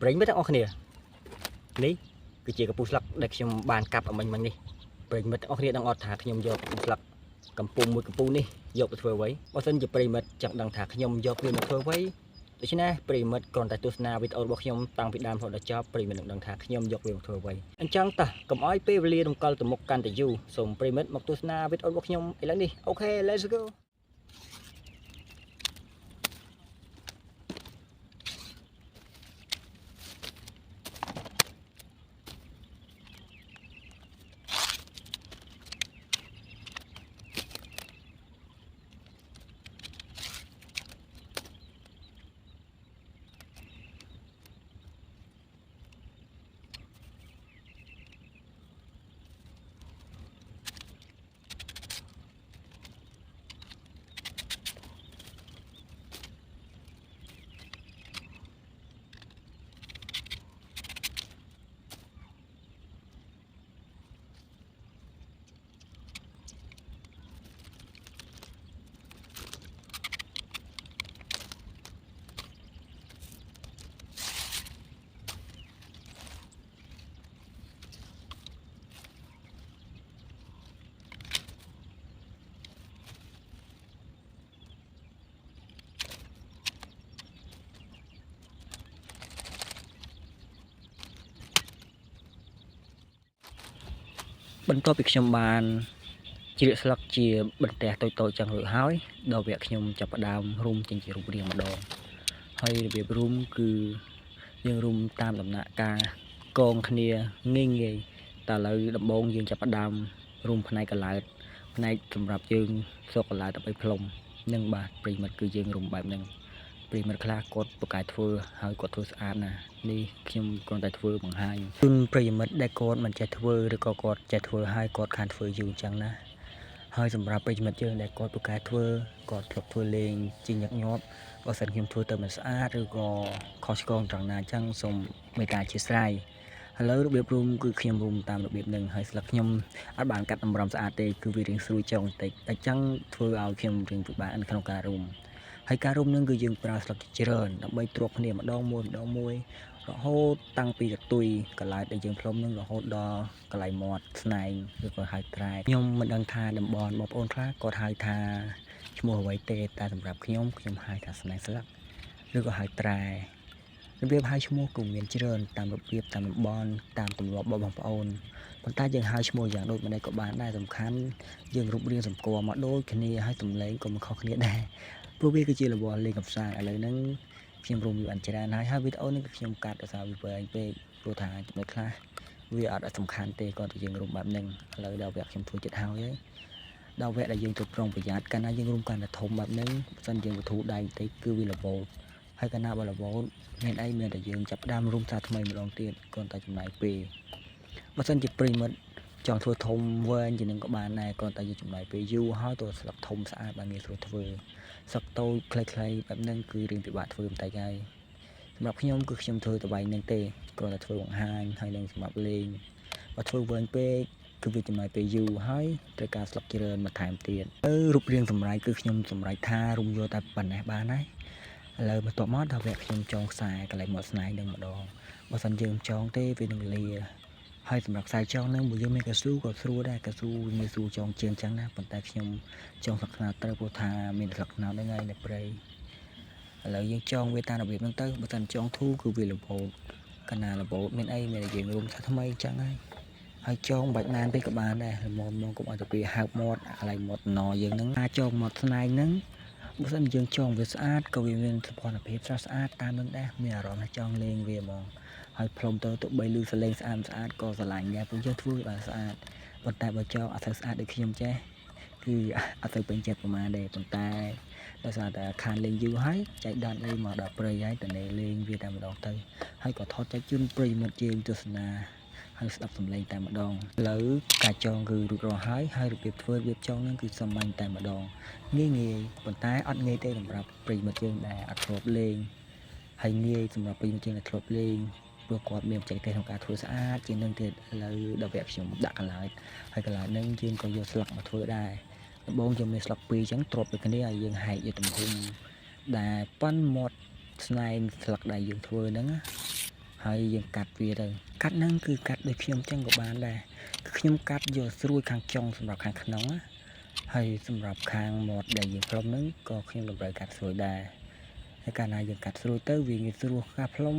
ប្រិយមិត្តទាំងអស់គ្នានេះគឺជាកពូស្លឹកដែលខ្ញុំបានកាប់អមិញនេះប្រិយមិត្តទាំងអស់គ្នាដឹងអត់ថាខ្ញុំយកកពូស្លឹកកំពុងមួយកំពុងនេះយកទៅធ្វើអ្វីបើសិនជាប្រិយមិត្តចង់ដឹងថាខ្ញុំយកវាមកធ្វើអ្វីដូច្នេះប្រិយមិត្តគ្រាន់តែទស្សនាវីដេអូរបស់ខ្ញុំតាំងពីដើមរហូតដល់ចប់ប្រិយមិត្តនឹងដឹងថាខ្ញុំយកវាមកធ្វើអ្វីអញ្ចឹងតោះកុំឲ្យពេលវេលារំកិលទៅមុខកាន់តែយូរសូមប្រិយមិត្តមកទស្សនាវីដេអូរបស់ខ្ញុំឥឡូវនេះអូខេ let's goបន្ទាប់ពីខ្ញុំបានជ្រៀកស្លឹកជាបន្ទះតូចៗចឹងរួចហើយដល់វគ្គខ្ញុំចាប់ផ្ដើមរុំចេញជារូបរាងម្ដងហើយរបៀបរុំគឺយើងរុំតាមដំណាក់កាលកងគ្នាងាយតែឥឡូវដំបូងយើងចាប់ផ្ដើមរុំផ្នែកកឡើតផ្នែកសម្រាប់យើងសុកកឡើតដើម្បីផ្លុំនឹងបាទប្រិមិត្តគឺយើងរុំបែបហ្នឹងប្រិមិត្តខ្លះគាត់ប្រកែកធ្វើហើយគាត់ធ្វើស្អាតណាស់នេះខ្ញុំគ្រាន់តែធ្វើបង្ហាញជូនប្រិមិត្តដែលគាត់មិនចេះធ្វើឬក៏គាត់ចេះធ្វើហើយគាត់ខានធ្វើយូរអញ្ចឹងណាហើយសម្រាប់ប្រិមិត្តយើងដែលគាត់ប្រកែកធ្វើគាត់ធ្លាប់ធ្វើលេងជាញឹកញាប់បើសិនខ្ញុំធ្វើទៅមិនស្អាតឬក៏ខុសឆ្គងត្រង់ណាអញ្ចឹងសូមមេត្តាអធិស្ឋានឥឡូវរបៀបរុំគឺខ្ញុំរុំតាមរបៀបហ្នឹងហើយស្លឹកខ្ញុំអត់បានកាត់តម្រំស្អាតទេគឺវារៀងស្រួយចុងបន្តិចអញ្ចឹងធ្វើឲ្យខ្ញុំរៀងពិបាកនៅក្នុងការរុំហើយការរុំនឹងគឺយើងប្រើស្លឹកច្រើនដើម្បីទ្រាប់គ្នាម្ដងមួយរហូតតាំងពីកតុយកន្លែងដែលយើងផ្លុំនឹងរហូតដល់កន្លែងមាត់ស្នែងឬក៏ហៅត្រែកខ្ញុំមិនដឹងថាតំបន់បងប្អូនខ្លះគាត់ហៅថាឈ្មោះអ្វីទេតែសម្រាប់ខ្ញុំហៅថាស្នែងស្លឹកឬក៏ហៅត្រែរបៀបហៅឈ្មោះក៏មានច្រើនតាមរបៀបតាមតំបន់តាមទម្លាប់របស់បងប្អូនប៉ុន្តែយើងហៅឈ្មោះយ៉ាងដូចម្ដេចក៏បានដែរសំខាន់យើងរូបរាងសម្គាល់មកដូចគ្នាហើយសំឡេងក៏មិនខុសគ្នាដែរព្រោះវាគឺជារបរលេងកម្សាន្តឥឡូវហ្នឹងខ្ញុំរុំវាអញ្ច្រើនហើយវីដេអូនេះគឺខ្ញុំកាត់ដោយសារវាវែងពេកព្រោះថាចំណុចខ្លះវាអត់សំខាន់ទេគាត់តែយើងរុំបែបហ្នឹងឥឡូវដល់វគ្គខ្ញុំធ្វើចិត្តហើយដល់វគ្គដែលយើងត្រូវប្រុងប្រយ័ត្នកាលណាយើងរុំកាន់តែធំបែបហ្នឹងបើសិនយើងវត្ថុដៃបន្តិចគឺវារវល់ហើយកាលណាបើរវល់មានអីមានតែយើងចាប់ផ្ដើមរុំសារថ្មីម្ដងទៀតគ្រាន់តែចំណាយពេលបើសិនជាប្រិមិត្តចង់ធ្វើធំវែងជាងនឹងក៏បានដែរគ្រាន់តែយើងចំណាយពេលយូរហើយទៅស្លឹកធំស្អាតបានងាយស្រួលធ្វើស្លឹកតូចខ្លីៗបែបហ្នឹងគឺរៀងពិបាកធ្វើបន្តិចហើយសម្រាប់ខ្ញុំគឺខ្ញុំធ្វើតែបែបហ្នឹងទេគ្រាន់តែធ្វើបង្ហាញហើយនឹងសម្រាប់លេងបើធ្វើវែងពេកគឺវាចំណាយពេលយូរហើយត្រូវការស្លឹកច្រើនបន្ថែមទៀតរូបរាងសម្រេចគឺខ្ញុំសម្រេចថារុំយកតែប៉ុណ្ណេះបានហើយឥឡូវបន្ទាប់មកដល់វគ្គខ្ញុំចងខ្សែកន្លែងមាត់ស្នែងនឹងម្ដងបើសិនយើងចងទេវានឹងលាហើយសម្រាប់ខ្សែចងនឹងបើយើងមានកៅស៊ូក៏ស្រួលដែរកៅស៊ូងាយស្រួលចងជាងចឹងណាប៉ុន្តែខ្ញុំចងស្លឹកត្នោតត្រូវព្រោះថាមានស្លឹកត្នោតហ្នឹងហើយនៅព្រៃឥឡូវយើងចងវាតាមរបៀបហ្នឹងទៅបើសិនចងធូរគឺវារបូតកាលណារបូតមានអីមានតែយើងរុំថាថ្មីចឹងហើយចងបាច់ណានពេកក៏បានដែរមកកុំឲ្យទៅពេលហើបមាត់កន្លែងមាត់ណយើងហ្នឹងអាចចងមាត់ស្នែងហ្នឹងបើសិនយើងចងវាស្អាតក៏វាមានសោភ័ណភាពស្រស់ស្អាតតាមនឹងដែរមានអារម្មណ៍ថាចង់លេងវាហ្មងហើយផ្លុំទៅបីលឺសលេងស្អាតក៏ស្រឡាញ់ដែរព្រោះយើងធ្វើបានស្អាតប៉ុន្តែបើចងអត់សូវស្អាតដូចខ្ញុំចេះគឺអត់ទៅពេញចិត្តប្រហែលទេប៉ុន្តែដោយសារតែខានលេងយូរហើយចែកដានអីមកដល់ព្រៃហើយតើលេងវាតែម្ដងទៅហើយក៏ថតចែកជូនប្រិយមិត្តយើងទស្សនាហើយស្ដាប់សំឡេងតែម្ដងឥឡូវការចងគឺរួចរាល់ហើយរបៀបធ្វើរបៀបចងហ្នឹងគឺសាមញ្ញតែម្ដងងាយប៉ុន្តែអត់ងាយទេសម្រាប់ប្រិយមិត្តយើងដែលអត់ធ្លាប់លេងហើយងាយសម្រាប់ប្រិយមិត្តយើងដែលធ្លាប់លេងព្រោះគាត់មានបច្ចេកទេសក្នុងការធ្វើស្អាតជាងនឹងទៀតឥឡូវដល់វគ្គខ្ញុំដាក់កន្លែងហើយកន្លែងហ្នឹងយើងក៏យកស្លឹកមកធ្វើដែរដំបូងយើងមានស្លឹកពីរអញ្ចឹងទ្រាប់ដូចគ្នាហើយយើងហែកយកទំហំដែលប៉ុនមាត់ស្នែងស្លឹកដែលយើងធ្វើហ្នឹង ហើយយើងកាត់វាទៅកាត់ហ្នឹងគឺកាត់ដូចខ្ញុំចឹងក៏បានដែរគឺខ្ញុំកាត់យកស្រួយខាងចុងសម្រាប់ខាងក្នុងណាហើយសម្រាប់ខាងមាត់ដែលយើងផ្លុំហ្នឹងក៏ខ្ញុំតម្រូវកាត់ស្រួយដែរហើយកាលណាយើងកាត់ស្រួយទៅវាងាយស្រួលការផ្លុំ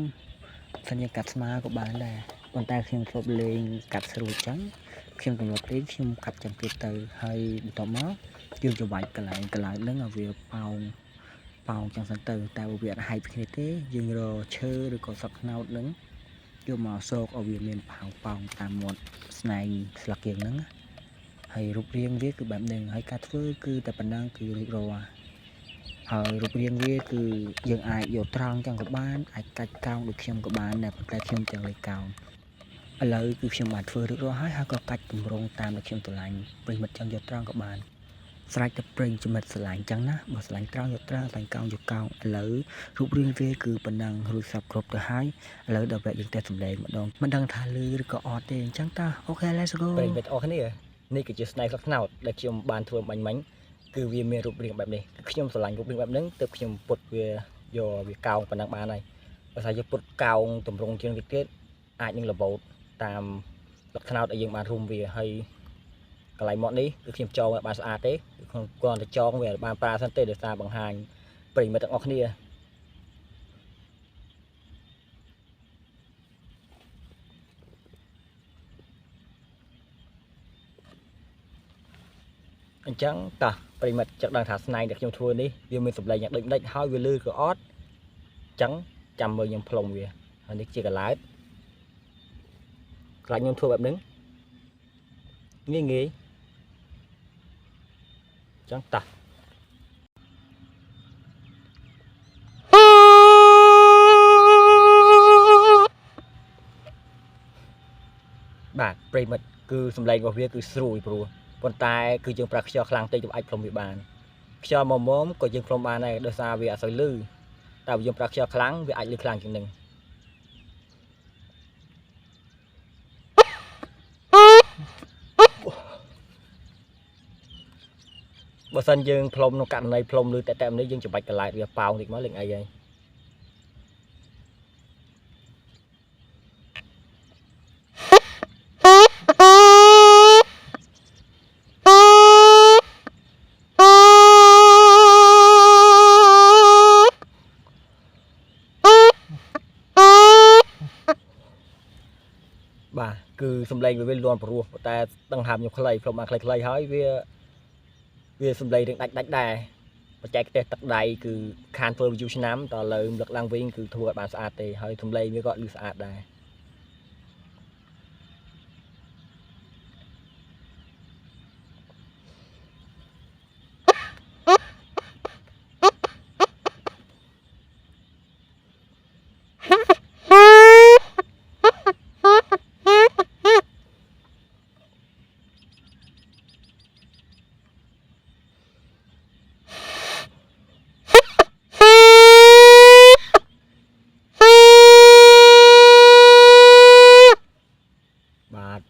ថាយើងកាត់ស្មើក៏បានដែរប៉ុន្តែខ្ញុំធ្លាប់លេងកាត់ស្រួយចឹងខ្ញុំទម្លាប់លេងខ្ញុំកាត់ចឹងទៀតទៅហើយបន្ទាប់មកយើងច្របាច់កន្លែងហ្នឹងឲ្យវាប៉ោងចឹងសិនទៅតែបើវាអត់ហែកគ្នាទេយើងរកឈើឬក៏សក់ខ្នោតហ្នឹងយកមកសោកឲ្យវាមានប៉ោងតាមមាត់ស្នែងស្លឹកគៀងហ្នឹងហើយរូបរាងវាគឺបែបហ្នឹងហើយការធ្វើគឺតែប៉ុណ្ណឹងគឺរួចរាល់ហើយរូបរាងវាគឺយើងអាចយកត្រង់ចឹងក៏បានអាចកាច់កោងដូចខ្ញុំក៏បានដែរប៉ុន្តែខ្ញុំចង់លេខកោងឥឡូវគឺខ្ញុំបានធ្វើរួចរាល់ហើយក៏កាច់តម្រងតាមដែលខ្ញុំស្រឡាញ់ប្រិមិត្តចង់យកត្រង់ក៏បានស្រេចតែព្រេងចំណិតស្រឡាញ់ចឹងណាបើស្រឡាញ់ត្រង់យកត្រង់ស្រឡាញ់កោងយកកោងឥឡូវរូបរាងវាគឺប៉ុណ្ណឹងរួចសពគ្រប់ទៅហើយឥឡូវដល់ពេលយើងតែសម្លេងម្ដងមិនដឹងថាលឺឬក៏អត់ទេអញ្ចឹងតើអូខេ let's go ប្រិមិត្តអរគ្នានេះគឺជាស្នែកស្លឹកត្នោតដែលខ្ញុំបានធ្វើបាញ់មិញគឺវាមានរូបរាងបែបនេះគឺខ្ញុំស្រឡាញ់រូបរាងបែបហ្នឹងទើបខ្ញុំពុតវាយកវាកោងប៉ុណ្ណឹងបានហើយបើថាយកពុតកោងតម្រង់ជាងទៀតអាចនឹងរវោតតាមស្លឹកត្នោតឲ្យយើងបានរុំវាហើយកន្លែងមាត់នេះគឺខ្ញុំចងឲ្យបានស្អាតទេខ្ញុំគ្រាន់តែចងវាបានប្រើសិនទេដោយសារបង្ហាញប្រិមិត្តទាំងអស់គ្នាអញ្ចឹងតោះប្រិមិត្តចង់ដឹងថាស្នែងដែលខ្ញុំធ្វើនេះវាមានសម្លេងយ៉ាងដូចម្ដេចហើយវាលឺក៏អត់អញ្ចឹងចាំមើលខ្ញុំផ្លុំវាហើយនេះជាកឡោតខ្លាចខ្ញុំធ្វើបែបហ្នឹងងាយចឹងតោះបាទប្រិមិត្តគឺសំឡេងរបស់វាគឺស្រួយព្រោះប៉ុន្តែគឺយើងប្រើខ្យល់ខ្លាំងតិចទៅអាចផ្លុំវាបានខ្យល់មុំក៏យើងផ្លុំបានដែរដោយសារវាអត់សូវលឺតែបើយើងប្រើខ្យល់ខ្លាំងវាអាចលឺខ្លាំងជាងនឹងបើសិនយើងផ្លុំក្នុងករណីផ្លុំលឺតែនេះយើងច្របាច់កន្លែងវាប៉ោងតិចមកលេងអីហើយបាទគឺសំឡេងវាលន់ព្រោះតែដឹងហាមខ្ញុំខ្លីផ្លុំបានខ្លីៗហើយវាសំឡេងរឿងដាច់ដែរបច្ចេកទេសទឹកដៃគឺខានធ្វើយូរឆ្នាំតលើលើកឡើងវិញគឺធ្វើឲ្យបានស្អាតទេហើយសំឡេងវាក៏លឺស្អាតដែរ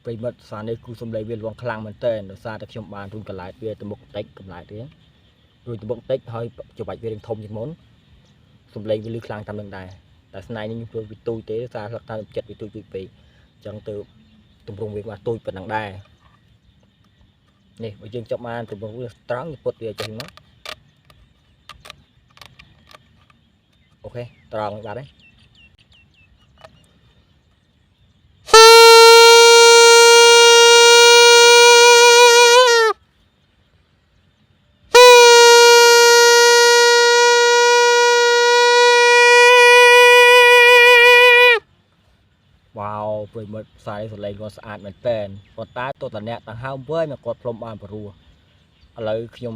ប្រិមិត្តសារនេះគឺសំឡេងវាលងខ្លាំងមែនតើដោយសារតែខ្ញុំបានរុញកន្លែងវាទៅមុខបន្តិចកន្លែងរៀងរួចទៅមុខបន្តិចហើយច្របាច់វារៀងធំជាងមុនសំឡេងវាលឺខ្លាំងតាមនឹងដែរតែស្នែងនេះខ្ញុំធ្វើវាទូចទេសារស្លឹកតាមចិត្តវាទូចពេកអញ្ចឹងទៅទម្រង់វាបានទូចប៉ុណ្ណឹងដែរនេះបើយើងចាប់បានទម្រង់វាត្រង់ពុតវាចេញមកអូខេត្រង់បាត់ហើយវ៉ាវប្រិមិត្តសារនេះសលេងគាត់ស្អាតមែនតើប៉ុន្តែទោះតែអ្នកដង្ហើមវិញមកគាត់ផ្លុំបានព្រោះឥឡូវខ្ញុំ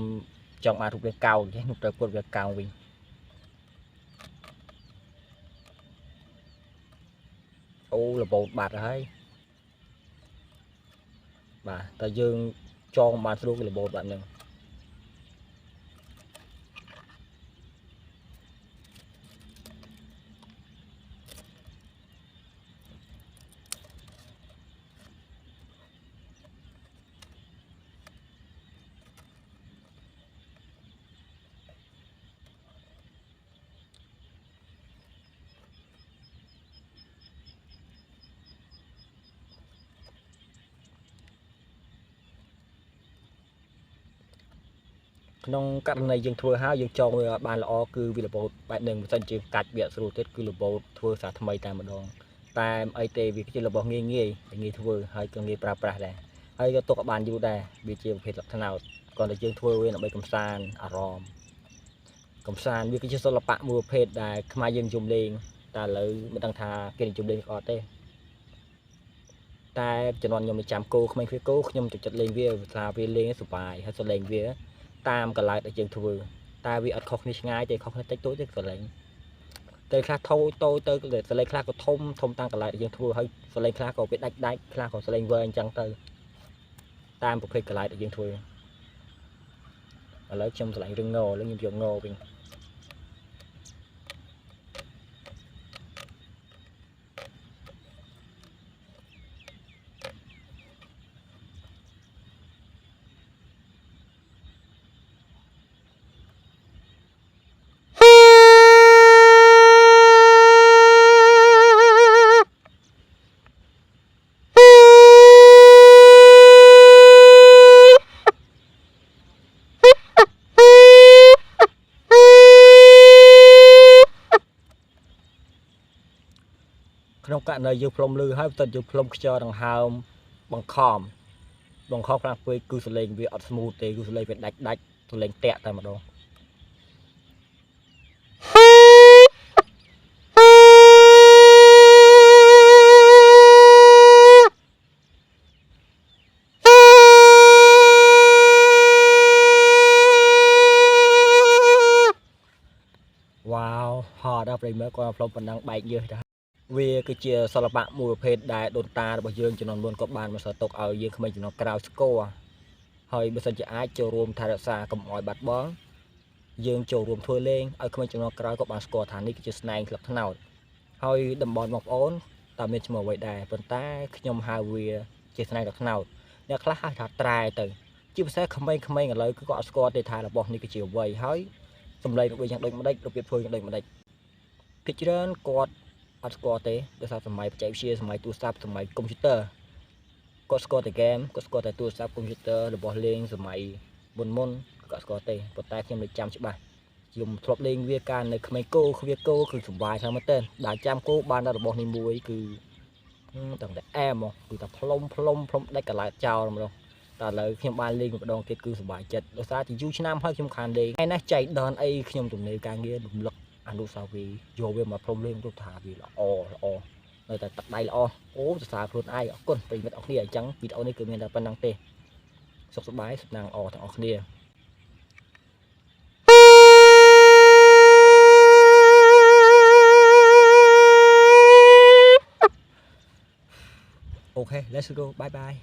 ចង់បានរូបរាងកោងទេខ្ញុំត្រូវពុតវាកោងវិញអូរបូតបាត់ហើយបាទតែយើងចងបានស្រួលរបូតបាត់ហ្នឹង ក្នុងករណីយើងធ្វើហើយយើងចងវាបានល្អគឺវារបូតបែបនឹងមិនសិនជាកាច់វាស្រួលទៀតគឺរបូតធ្វើសារថ្មីតែម្ដងតែអីទេវាជារបស់ងាយងាយធ្វើហើយក៏ងាយប្រើប្រាស់ដែរហើយក៏ទុកឲ្យបានយូរដែរវាជាប្រភេទលក្ខណៈគ្រាន់តែយើងធ្វើវាដើម្បីកំសាន្តអារម្មណ៍កំសាន្តវាគឺជាសិល្បៈមួយប្រភេទដែលខ្មែរយើងនិយមលេងតែឥឡូវមិនដឹងថាគេនិយមលេងអត់ទេតែជំនាន់ខ្ញុំចាំគោក្មេងគ្រាគោខ្ញុំចូលចិត្តលេងវាថាវាលេងសុបាយហើយសលេងវាតាមកន្លែងដែលយើងធ្វើតែវាអត់ខុសគ្នាឆ្ងាយទេខុសគ្នាតិចតួចទេសលេងតែខ្លះថោតូចទៅសលេងខ្លះក៏ធំតាមកន្លែងដែលយើងធ្វើហើយសលេងខ្លះក៏វាដាច់ខ្លះក៏សលេងវែងអញ្ចឹងទៅតាមប្រភេទកន្លែងដែលយើងធ្វើឥឡូវខ្ញុំឆ្លាញ់រឿងងឥឡូវខ្ញុំយកងវិញក្នុងករណីយើងផ្លុំលឺហើយបន្តិចយើងផ្លុំខ្យល់ដង្ហើមបង្ខំខ្លាំងពេកគឺសលេងវាអត់ស្មូតទេគឺសលេងវាដាច់សលេងតាក់តែម្ដងវ៉ាវហត់ដល់ប្រិយមិត្តគាត់ផ្លុំប៉ុណ្ណឹងបែកយើទៅវាគឺជាសិល្បៈមួយប្រភេទដែលដូនតារបស់យើងជំនាន់មុនក៏បានបន្សល់ទុកឲ្យយើងក្មេងជំនាន់ក្រោយស្គាល់ហើយបើសិនជាអាចចូលរួមថែរក្សាកុំឲ្យបាត់បង់យើងចូលរួមធ្វើលេងឲ្យក្មេងជំនាន់ក្រោយក៏បានស្គាល់ថានេះគឺជាស្នែងក្លឹបថ្នោតហើយតំបន់បងប្អូនតើមានឈ្មោះអ្វីដែរប៉ុន្តែខ្ញុំហៅវាជាស្នែងក្លឹបថ្នោតអ្នកខ្លះហៅថាត្រែទៅជាភាសាក្មេងៗឥឡូវគឺក៏អត់ស្គាល់ទេថារបស់នេះគឺជាអ្វីហើយសម្លេងរបស់យ៉ាងដូចម្ដេចរបៀបធ្វើយ៉ាងដូចម្ដេចភាគច្រើនគាត់អត់ស្គាល់ទេដោយសារសម័យបច្ចេកវិទ្យាសម័យទូរស័ព្ទសម័យកុំព្យូទ័រគាត់ស្គាល់តែហ្គេមគាត់ស្គាល់តែទូរស័ព្ទកុំព្យូទ័ររបស់លេងសម័យមុនគាត់ស្គាល់ទេប៉ុន្តែខ្ញុំនៅចាំច្បាស់ខ្ញុំធ្លាប់លេងវាកាលនៅក្មេងគោគឺសុបាយខ្លាំងមែនទែនដល់ចាំគោបានដល់របស់នេះមួយគឺតែអែមគឺតែផ្លុំដាច់កន្លែងចោលម្ដងតែឥឡូវខ្ញុំបានលេងម្ដងទៀតគឺសុបាយចិត្តដោយសារតែយូរឆ្នាំហើយខ្ញុំខានលេងឯណាចៃដនអីខ្ញុំទំនេរការងាររំលឹកអនុស្សាវរីយ៍យកវាមកផ្លុំលេងទៅថាវាល្អនៅតែទឹកដៃល្អអូសរសើរខ្លួនឯងអរគុណប្រិយមិត្តអរគ្នាអញ្ចឹងវីដេអូនេះគឺមានតែប៉ុណ្្នឹងទេសុខសប្បាយសំណាងល្អទាំងអស់គ្នាអូខេ let's go bye bye